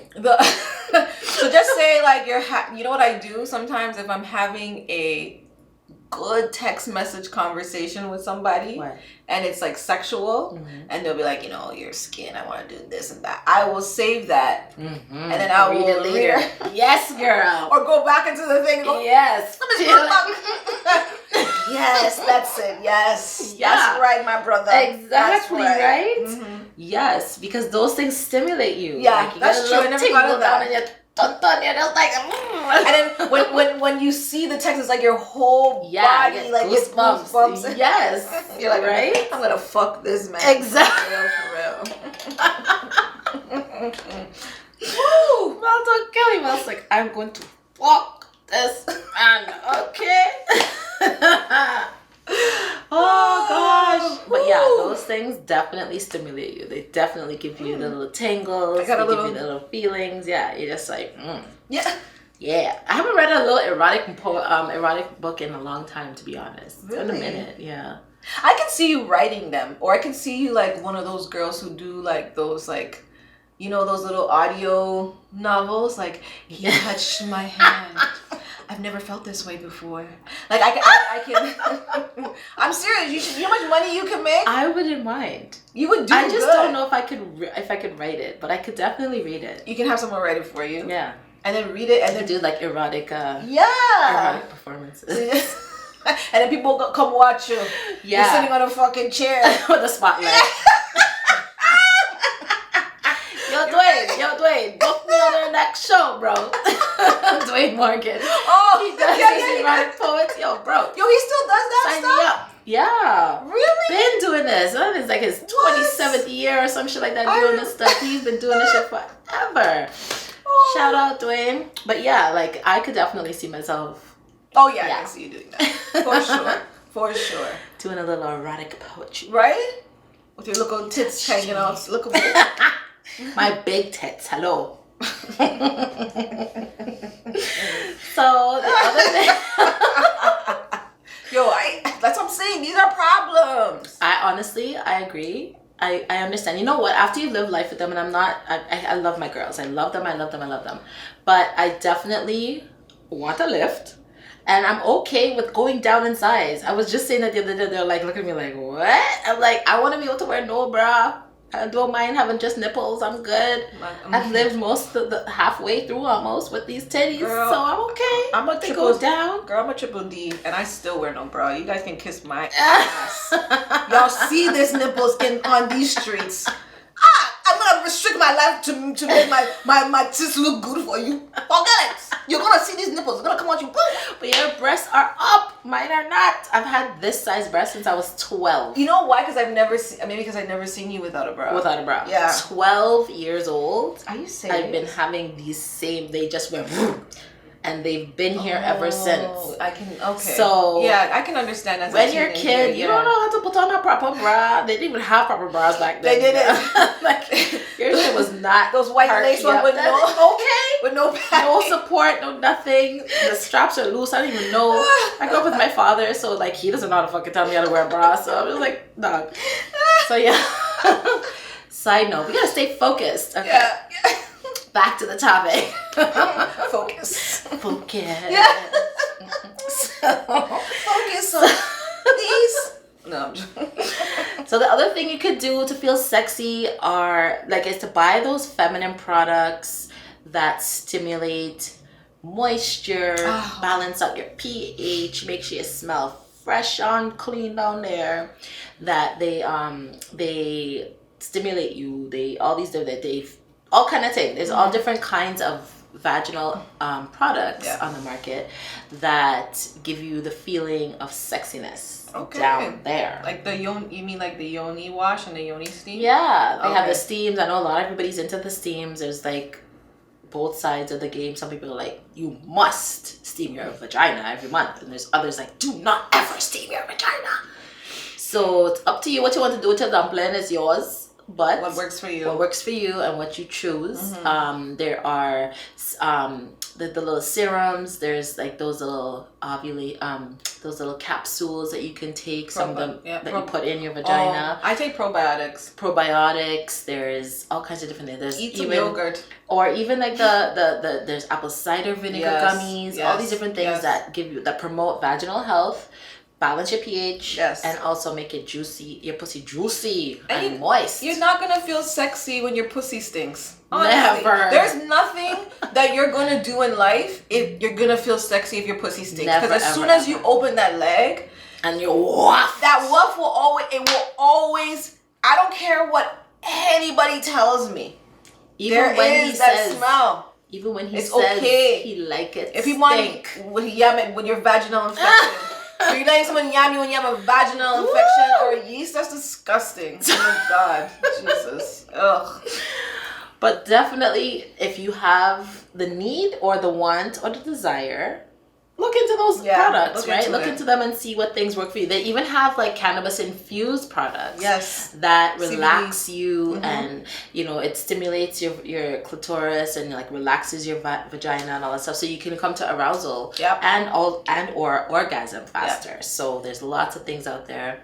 So just say like you know what I do sometimes if I'm having a good text message conversation with somebody and it's like sexual and they'll be like, your skin, I want to do this and that. I will save that and then I'll read it later.
Yes, girl.
Or go back into the thing and go,
yes.
Yes, that's it. Yes. That's right, my brother.
Exactly, right? Yes, because those things stimulate you.
Yeah,
like, you
that's true. I never thought of that. And then when you see the text, it's like your whole body like goosebumps.
Yes.
You're like,
right?
I'm gonna fuck this man.
Exactly.
For real.
Woo! Well, don't kill him. I was like, I'm going to fuck this man. Okay. Oh gosh. But yeah, those things definitely stimulate you. They definitely give you the little tingles. They give you the little feelings. Yeah, you're just like,
Yeah.
Yeah, I haven't read a little erotic book in a long time, to be honest. It's been a minute, yeah.
I can see you writing them, or I can see you like one of those girls who do like those like, you know, those little audio novels, like he touched my hand. I've never felt this way before. Like I can. I'm serious. You know how much money you can make?
I wouldn't mind.
You would do.
I just don't know if I could write it, but I could definitely read it.
You can have someone write it for you.
Yeah.
And then read it, and then
do like erotic.
Erotic
performances.
And then people come watch you.
Yeah.
You're sitting on a fucking chair
with a spotlight. Yo, Dwayne, book me on your next show, bro. Dwayne Morgan.
Oh,
he does his erotic poets. Yo, bro.
Yo, he still does that
Sign
stuff?
me up. Yeah.
Really?
Been doing this. It's like his 27th year or some shit like that, doing this stuff. He's been doing this shit forever. Oh. Shout out, Dwayne. But yeah, like, I could definitely see myself.
Oh, yeah, I can see you doing that. For sure. For sure.
Doing a little erotic poetry.
Right? With your little tits hanging out. Look at me.
My big tits. Hello. So the other thing.
Yo, that's what I'm saying. These are problems.
I agree. I understand. You know what? After you live life with them, and I love my girls. I love them. But I definitely want a lift. And I'm okay with going down in size. I was just saying that the other day, they're like, look at me like, what? I'm like, I want to be able to wear no bra. I don't mind having just nipples. I'm good. I've lived most of the halfway through almost with these titties,
girl,
so I'm okay.
I'm a triple
down.
Girl, I'm a triple D, and I still wear no bra. You guys can kiss my ass. Y'all see this nipples on these streets. I'm gonna restrict my life to make my tits look good for you. Forget it. You're gonna see these nipples. They're gonna come out you.
But your breasts are up. Mine are not. I've had this size breast since I was 12.
You know why? Because I've never seen you without a bra.
Without a bra.
Yeah.
12 years old.
Are you serious?
I've been having these same. They just went. And they've been here ever since.
Okay.
So
yeah, I can understand that.
When you're a kid, you don't know how to put on a proper bra. They didn't even have proper bras back then.
They didn't.
Like your shit was not
those white lace ones with with no pad.
No support, no nothing. The straps are loose. I don't even know. I grew up with my father, so like he doesn't know how to fucking tell me how to wear a bra. So I was like, dog. So yeah. Side note, we gotta stay focused. Okay.
Yeah.
Back to the topic.
Focus.
Yeah.
Focus on these. No.
So the other thing you could do to feel sexy is to buy those feminine products that stimulate moisture, balance out your pH, make sure you smell fresh on clean down there. That they stimulate you. All kind of things. There's all different kinds of vaginal products on the market that give you the feeling of sexiness down there.
Like the yoni, you mean like the yoni wash and the yoni steam?
Yeah, they have the steams. I know a lot of everybody's into the steams. There's like both sides of the game. Some people are like, you must steam your vagina every month, and there's others like, do not ever steam your vagina. So it's up to you what you want to do with your dumpling. Is yours. But
what works for you
and what you choose. There are the little serums. There's like those little those little capsules that you can take. Some of them that you put in your vagina.
I take
Probiotics. There's all kinds of different things. There's
even yogurt,
or even like the there's apple cider vinegar gummies. All these different things that promote vaginal health. Balance your pH and also make it your pussy juicy and moist.
You're not gonna feel sexy when your pussy stinks. Honestly.
Never.
There's nothing that you're gonna do in life if you're gonna feel sexy if your pussy stinks. Because as soon as you open that leg
and you waft,
that waft will always. I don't care what anybody tells me.
Even when he
that
says,
smell.
Even when he
it's
says
okay.
he like it.
If you want, with your vaginal infection. If you're letting someone yam you when you have a vaginal infection or a yeast, that's disgusting. Oh my God. Jesus. Ugh.
But definitely, if you have the need or the want or the desire, look into those products, right? Look
into
into them and see what things work for you. They even have like cannabis infused products.
Yes.
That relax
CBD.
you and, you know, it stimulates your clitoris and like relaxes your vagina and all that stuff. So you can come to arousal or orgasm faster. Yep. So there's lots of things out there.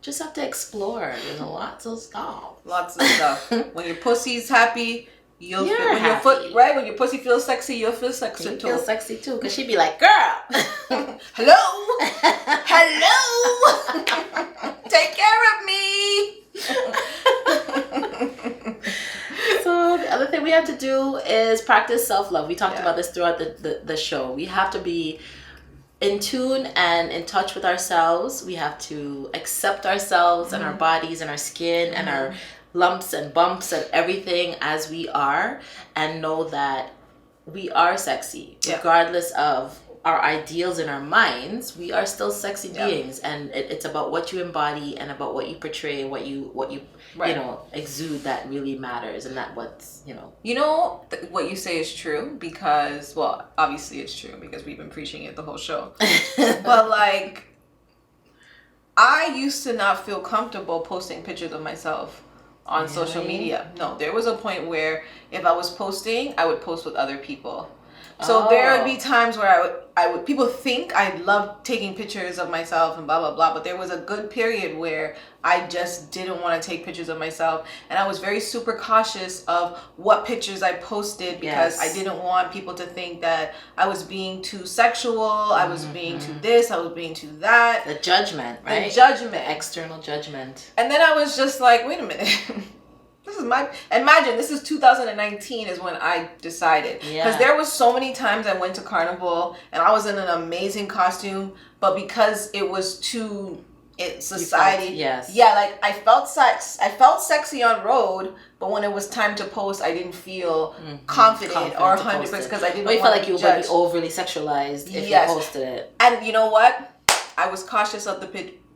Just have to explore. There's lots of stuff.
Lots of stuff. When your pussy's happy, you'll feel, when your pussy feels sexy, you'll feel sexy too.
Feel sexy too, because she'd be like, girl,
hello, take care of me.
So the other thing we have to do is practice self-love. We talked about this throughout the show. We have to be in tune and in touch with ourselves. We have to accept ourselves and our bodies and our skin and our lumps and bumps and everything as we are, and know that we are sexy regardless of our ideals in our minds. We are still sexy beings, and it's about what you embody and about what you portray, what you you know, exude that really matters, and that what's, you know.
What you say is true, because, well, obviously it's true because we've been preaching it the whole show. But like, I used to not feel comfortable posting pictures of myself on social media. No, there was a point where if I was posting, I would post with other people. So there would be times where I would people think I love taking pictures of myself and blah blah blah, but there was a good period where I just didn't want to take pictures of myself, and I was very super cautious of what pictures I posted, because I didn't want people to think that I was being too sexual, I was being too this, I was being too that.
The judgment, right?
The judgment.
The external judgment.
And then I was just like, wait a minute. This is 2019 is when I decided. Because there was so many times I went to Carnival and I was in an amazing costume, but because it was too society. Like I felt sexy on road, but when it was time to post, I didn't feel confident or 100% because I didn't want to be judged. You felt like you would be overly sexualized if you posted it. And you know what? I was cautious of the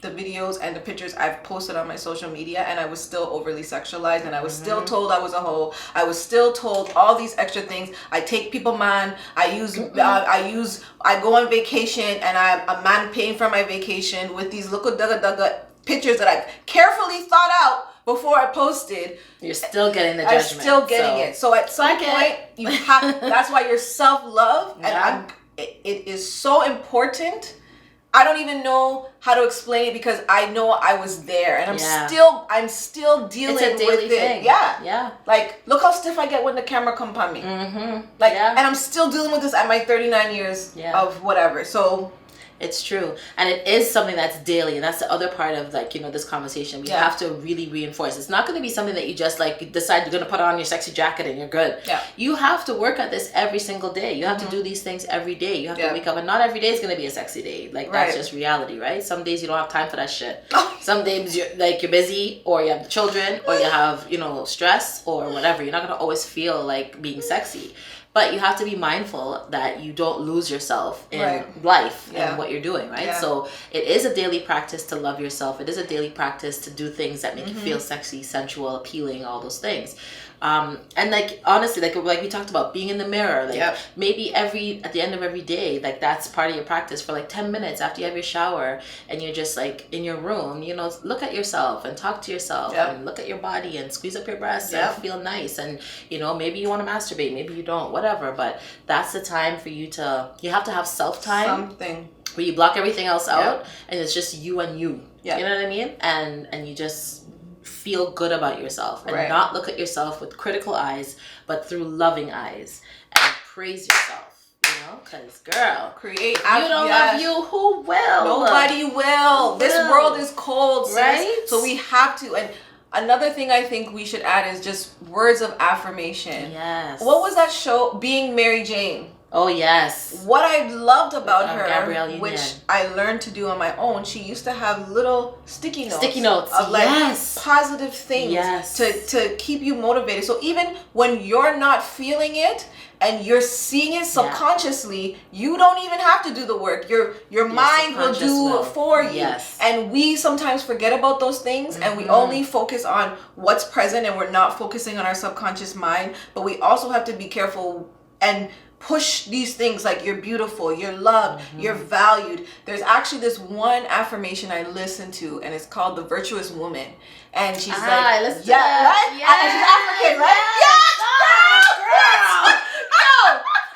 videos and the pictures I've posted on my social media, and I was still overly sexualized, and I was still told I was a hoe. I was still told all these extra things. I take people man. I go on vacation, and I'm a man paying for my vacation with these little dugga pictures that I carefully thought out before I posted.
You're still getting the judgment.
I'm still getting it. So at some point, you have. That's why your self-love it is so important. I don't even know how to explain it because I know I was there, and I'm still dealing with it. Yeah. Like, look how stiff I get when the camera comes on me. And I'm still dealing with this at my 39 years of whatever. So
it's true, and it is something that's daily, and that's the other part of, like, you know, this conversation. We have to really reinforce. It's not going to be something that you just like decide you're going to put on your sexy jacket and you're good. You have to work at this every single day. You have to do these things every day. You have to wake up, and not every day is going to be a sexy day. Like, that's just reality, right? Some days you don't have time for that shit. Some days you're busy, or you have children, or you have, you know, stress or whatever. You're not going to always feel like being sexy. But you have to be mindful that you don't lose yourself in life and what you're doing, right? So it is a daily practice to love yourself. It is a daily practice to do things that make you feel sexy, sensual, appealing, all those things. And like, honestly, like we talked about, being in the mirror, like maybe at the end of every day, like that's part of your practice for like 10 minutes after you have your shower, and you're just like in your room, you know, look at yourself and talk to yourself and look at your body and squeeze up your breasts and feel nice. And, you know, maybe you want to masturbate, maybe you don't, whatever, but that's the time for you have to have self-time.
Something.
Where you block everything else out and it's just you and you. You know what I mean? And you just feel good about yourself and not look at yourself with critical eyes, but through loving eyes, and praise yourself, you know, because girl,
create.
You don't love you, who will?
Nobody will. This world is cold, right? So we have to. And another thing I think we should add is just words of affirmation.
Yes.
What was that show? Being Mary Jane.
Oh, yes.
What I loved about her,
Gabrielle
which I learned to do on my own, she used to have little sticky notes of like positive things to keep you motivated. So even when you're not feeling it and you're seeing it subconsciously, you don't even have to do the work. Your mind will do it for you. Yes. And we sometimes forget about those things, and we only focus on what's present, and we're not focusing on our subconscious mind. But we also have to be careful and push these things like you're beautiful, you're loved, you're valued. There's actually this one affirmation I listen to, and it's called The Virtuous Woman. And she's like, right? And she's African, right? Yes, girl.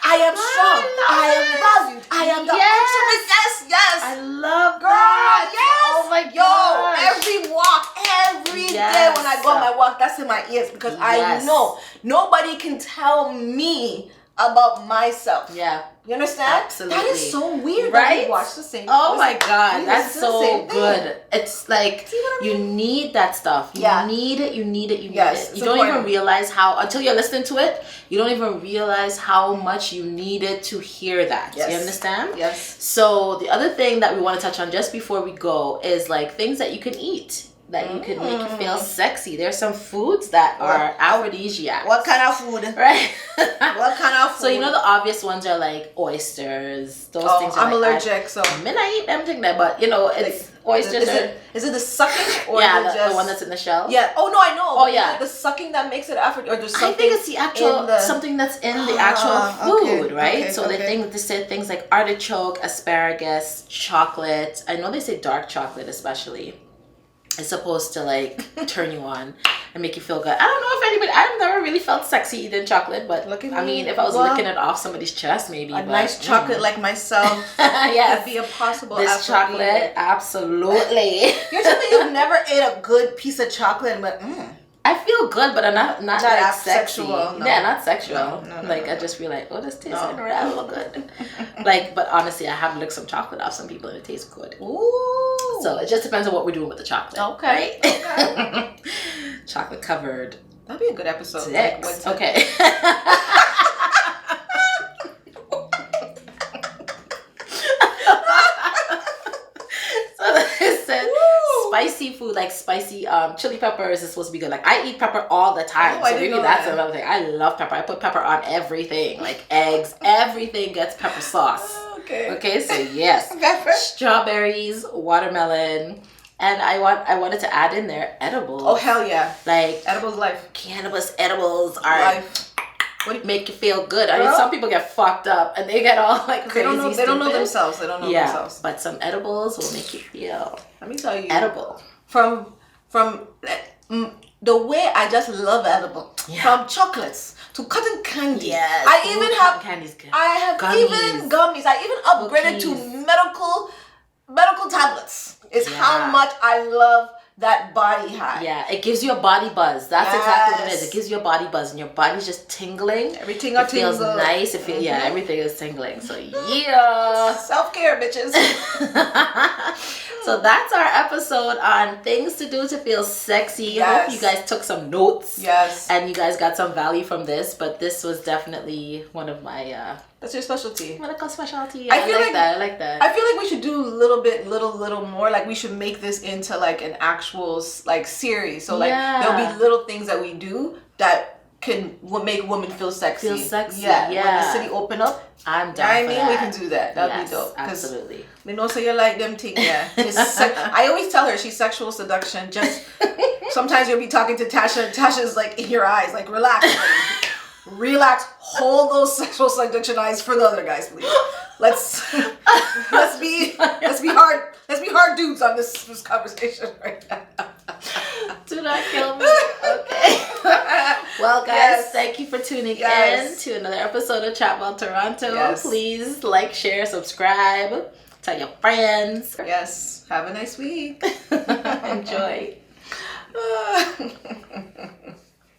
I am strong. I am valued. I am the ultimate. Yes.
I love
girl.
that.
Yes.
Oh my god.
Every walk, every day when I go on my walk, that's in my ears because I know nobody can tell me about myself.
Yeah.
You understand?
Absolutely.
That is so weird.
Right?
That we watch the same.
Oh my god, that's so good.
Thing.
It's like you need that stuff. You need it. You need it. You need it. You don't even realize how until you're listening to it. You don't even realize how much you needed to hear that.
Yes.
You understand?
Yes.
So the other thing that we want to touch on just before we go is like things that you can eat. That you can make you feel sexy. There's some foods that are aphrodisiacs.
What kind of food?
Right?
What kind of food?
So you know the obvious ones are like oysters. Those things are
I'm allergic, so
I mean I eat everything there, but you know it's like, oysters.
Is it the sucking or
the one that's in the shell?
Yeah. Oh no, I know.
Oh yeah.
The sucking that makes it aphrodisiac, or there's something.
I think it's the actual something that's in the actual food, right?
Okay,
so they say things like artichoke, asparagus, chocolate. I know they say dark chocolate especially. It's supposed to like turn you on and make you feel good. I don't know if anybody. I've never really felt sexy eating chocolate, but I mean, if I was licking it off somebody's chest, maybe
nice chocolate like myself,
yes,
would be a possible.
This chocolate, absolutely.
You're telling me you've never ate a good piece of chocolate and went,
I feel good, but I'm not like sexy.
Sexual. No.
Yeah, not sexual.
No,
I just feel like, oh, this tastes real good. Like, but honestly, I have licked some chocolate off some people and it tastes good.
Ooh.
So it just depends on what we're doing with the chocolate.
Okay.
Right? Okay. Chocolate covered.
That'd be a good episode.
Okay. It said spicy food, like spicy chili peppers is supposed to be good. Like I eat pepper all the time, so maybe that's another thing. I love pepper. I put pepper on everything, like eggs. Everything gets pepper sauce. Okay. So yes, strawberries, watermelon, and I wanted to add in there edibles.
Oh hell yeah!
Like
edibles life.
Cannabis edibles are life. What make you feel good? I mean, some people get fucked up and they get all like crazy.
They don't know themselves. They don't know themselves.
But some edibles will make you feel.
Let me tell you.
Edible.
From the way I just love edible. Yeah. From chocolates to cotton candy.
Yes.
I even have
candy's good.
I have even gummies. I even upgraded to medical tablets. It's how much I love that body high.
Yeah, it gives you a body buzz. That's exactly what it is. It gives you a body buzz and your body's just tingling.
Everything
feels nice. It feels everything is tingling. So yeah.
Self-care, bitches.
So that's our episode on things to do to feel sexy.
Yes.
Hope you guys took some notes.
Yes.
And you guys got some value from this, but this was definitely one of my
that's your specialty.
Medical specialty. Yeah, I like that.
I feel like we should do little more. Like we should make this into like an actual like series. So like there'll be little things that we do that can make women feel sexy. Yeah. When the city open up,
I'm down for that.
We can do that. That'd be dope.
Absolutely.
We know so you like them things. Yeah. I always tell her she's sexual seduction. Just sometimes you'll be talking to Tasha. Tasha's like in your eyes, like relax. Relax, hold those sexual seduction eyes for the other guys, please. Let's be hard dudes on this conversation right now.
Do not kill me. Okay. Well, guys, thank you for tuning in to another episode of Chatbout Toronto. Yes. Please like, share, subscribe, tell your friends.
Yes. Have a nice week.
Enjoy.